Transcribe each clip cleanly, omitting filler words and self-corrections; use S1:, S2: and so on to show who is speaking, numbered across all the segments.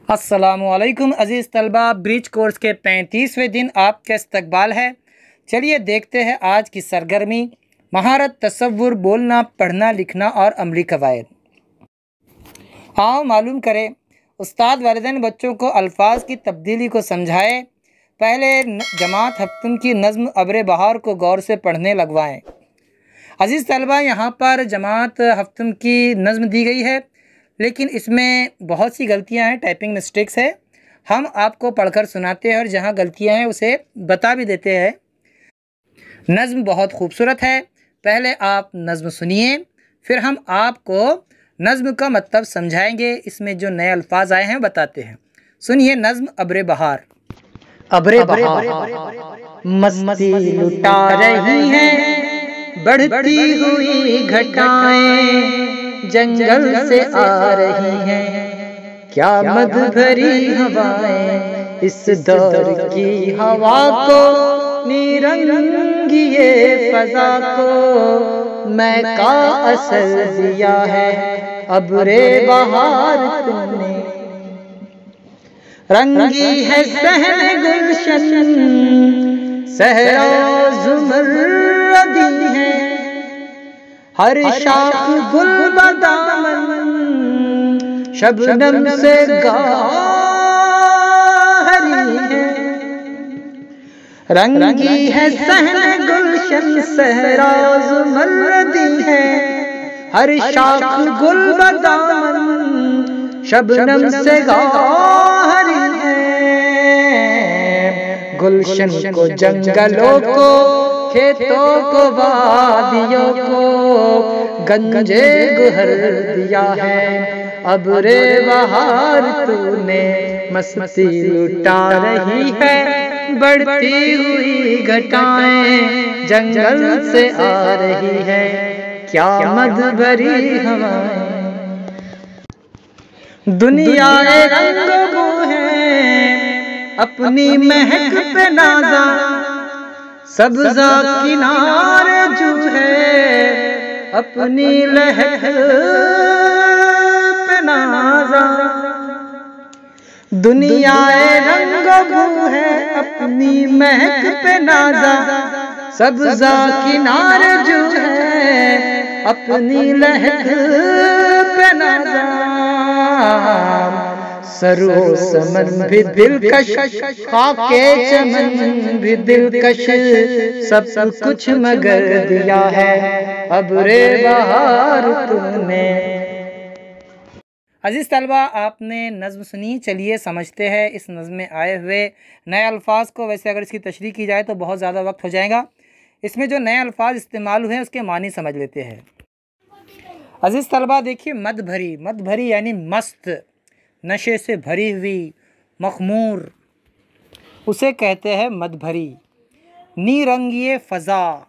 S1: अस्सलामुअलैकुम अज़ीज़ तलबा, bridge course के 35वें दिन आपका इस्तकबाल है। चलिए देखते हैं आज की सरगर्मी। महारत, तसव्वुर, बोलना, पढ़ना, लिखना और अमली कवायद। आओ मालूम करें। उस्ताद वालिदैन बच्चों को अल्फाज की तब्दीली को समझाए। पहले जमात हफ्तुम की नज़्म अब्र बहार को गौर से पढ़ने लगवाएं। अज़ीज़ तलबा, यहाँ पर जमात हफ्तुम की नज़्म दी गई है, लेकिन इसमें बहुत सी गलतियाँ हैं, टाइपिंग मिस्टेक्स है। हम आपको पढ़कर सुनाते हैं और जहाँ गलतियाँ हैं उसे बता भी देते हैं। नज़्म बहुत खूबसूरत है। पहले आप नज़्म सुनिए, फिर हम आपको नज़्म का मतलब समझाएंगे। इसमें जो नए अल्फाज आए हैं बताते हैं। सुनिए नज़्म अब्र बहार।
S2: अब्रे बहार मस्ती लुटा रही हैं, बढ़ती हुई घटाएं जंगल से आ रही हैं। क्या मद भरी हवाएं इस दौर की हवा को, निरंगी ये फजा को मैं का असर दिया है। अब्रे बहार तुमने रंगी है सहन गुलशन, सहरा जुमर्रदी है। हर शाख गुल बदामन शबनम से गाहरी है। रंगी है सहन गुलशन, सहरा जुमर्रदी है। हर शाख गुल बदामन शबनम से गाहरी है। गुलशन को, जंगलों को, खेतों को, वादियों को गंजे गुहर दिया है। अब्रे बहार तूने मस्ती लुटा रही है, बढ़ती हुई घटाएं जंगल से आ रही है। क्या मद भरी हवाएं दुनिया रंग बो है, अपनी महक पे नाजा। सब्जा किनारे जो है, अपनी लहक पे नाजा। दुनिया रंग बो है, अपनी महक पे नाजा। सब्जा किनारे जो है, अपनी लहक पे नाजा। सरो समन भी दिलकश, खाके चमन भी दिलकश, सब कुछ मगर दिया है। अब्रे बहार तुमने।
S1: अजीज़ तलबा, आपने नज़्म सुनी। चलिए समझते हैं इस नज़्म में आए हुए नए अल्फाज को। वैसे अगर इसकी तशरीह की जाए तो बहुत ज़्यादा वक्त हो जाएगा। इसमें जो नए अल्फाज इस्तेमाल हुए हैं उसके मानी समझ लेते हैं। अजीज़ तलबा देखिए, मद भरी, मद भरी यानी मस्त, नशे से भरी हुई, मखमूर, उसे कहते हैं मद भरी। नीरंगिए फ़ज़ा,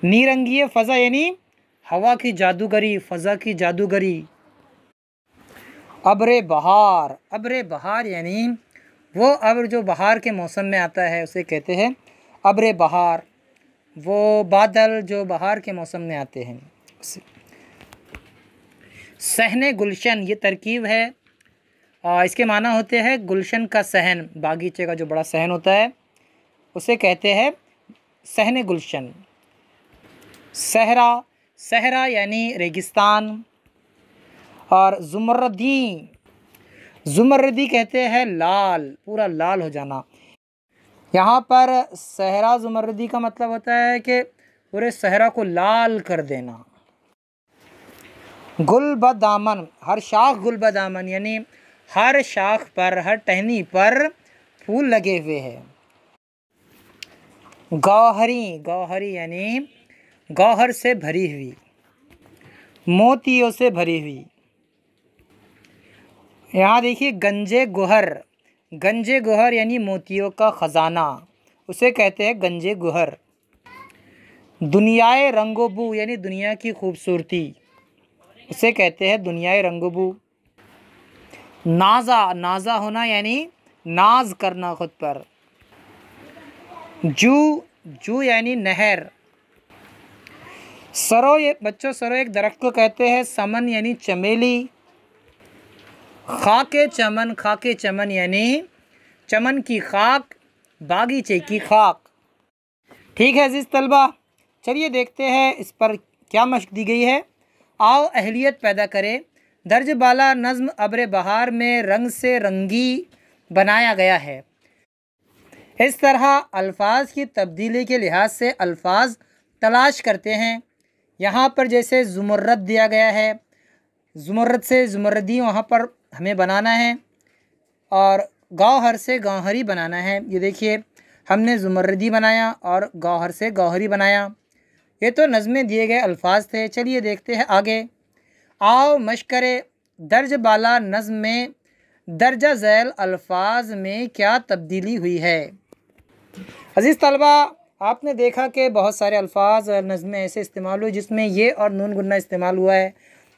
S1: नीरंगिए फ़ज़ा यानी हवा की जादूगरी, फ़ज़ा की जादूगरी। अब्रे बहार, अब्रे बहार यानी वो अब्र जो बहार के मौसम में आता है उसे कहते हैं अब्रे बहार। वो बादल जो बहार के मौसम में आते हैं। सहने गुलशन ये तरकीब है। इसके माना होते हैं गुलशन का सहन, बागीचे का जो बड़ा सहन होता है उसे कहते हैं सहने गुलशन। सहरा, सहरा यानी रेगिस्तान। और जुमर्रदी, जुमर्रदी कहते हैं लाल, पूरा लाल हो जाना। यहाँ पर सहरा जुमर्रदी का मतलब होता है कि पूरे सहरा को लाल कर देना। गुल बदामन, हर शाख गुल बदामन यानी हर शाख पर, हर टहनी पर फूल लगे हुए हैं। गौहरी, गौहरी यानी गौहर से भरी हुई, मोतियों से भरी हुई। यहाँ देखिए गंजे गुहर, गंजे गुहर यानी मोतियों का ख़जाना, उसे कहते हैं गंजे गुहर। दुनियाए रंगोबू यानी दुनिया की खूबसूरती, उसे कहते हैं दुनियाए रंगोबू। नाजा, नाजा होना यानी नाज करना खुद पर। जू, जू यानी नहर। सरो, ये बच्चों सरो एक दरख्त को कहते हैं। समन यानी चमेली। खाके चमन, खाके चमन यानी चमन की खाक, बागीचे की खाक। ठीक है अजीज़ तलबा, चलिए देखते हैं इस पर क्या मश्क दी गई है। आओ अहलियत पैदा करें। दर्ज बाला नज़्म अब्र बहार में रंग से रंगी बनाया गया है। इस तरह अल्फाज की तब्दीली के लिहाज से अल्फाज तलाश करते हैं। यहाँ पर जैसे ज़ुमर्रद दिया गया है, ज़ुमर्रद से ज़ुमर्रदी वहाँ पर हमें बनाना है, और गौहर से गौहरी बनाना है। ये देखिए हमने ज़ुमर्रदी बनाया और गौहर से गौहरी बनाया। ये तो नज़में दिए गए अल्फाज थे। चलिए देखते हैं आगे। आओ मश्क करें। दर्ज बाला नज़्म में दर्जा झैल अल्फाज में क्या तब्दीली हुई है। अज़ीज़ तलबा, आपने देखा कि बहुत सारे अल्फाज और नज़में ऐसे इस्तेमाल हुए जिसमें ये और नून गुन्ना इस्तेमाल हुआ है।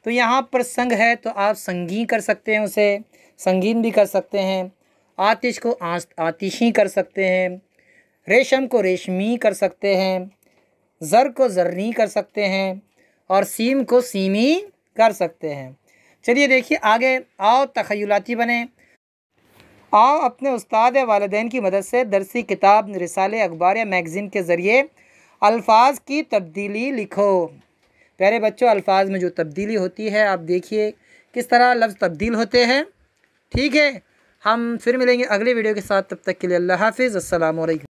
S1: तो यहाँ पर संग है तो आप संगी कर सकते हैं, उसे संगीन भी कर सकते हैं। आतिश को आतिशी कर सकते हैं। रेशम को रेशमी कर सकते हैं। ज़र को ज़र्री कर सकते हैं और सीम को सीमी कर सकते हैं। चलिए देखिए आगे। आओ तख़य्युलाती बने। आओ अपने उस्ताद या वालिदैन की मदद से दरसी किताब, रिसाले, अखबार या मैगज़ीन के ज़रिए अल्फाज की तब्दीली लिखो। प्यारे बच्चों, अल्फाज में जो तब्दीली होती है आप देखिए किस तरह लफ्ज़ तब्दील होते हैं। ठीक है, हम फिर मिलेंगे अगले वीडियो के साथ। तब तक के लिए अल्लाह हाफ़िज़। अस्सलामु अलैकुम।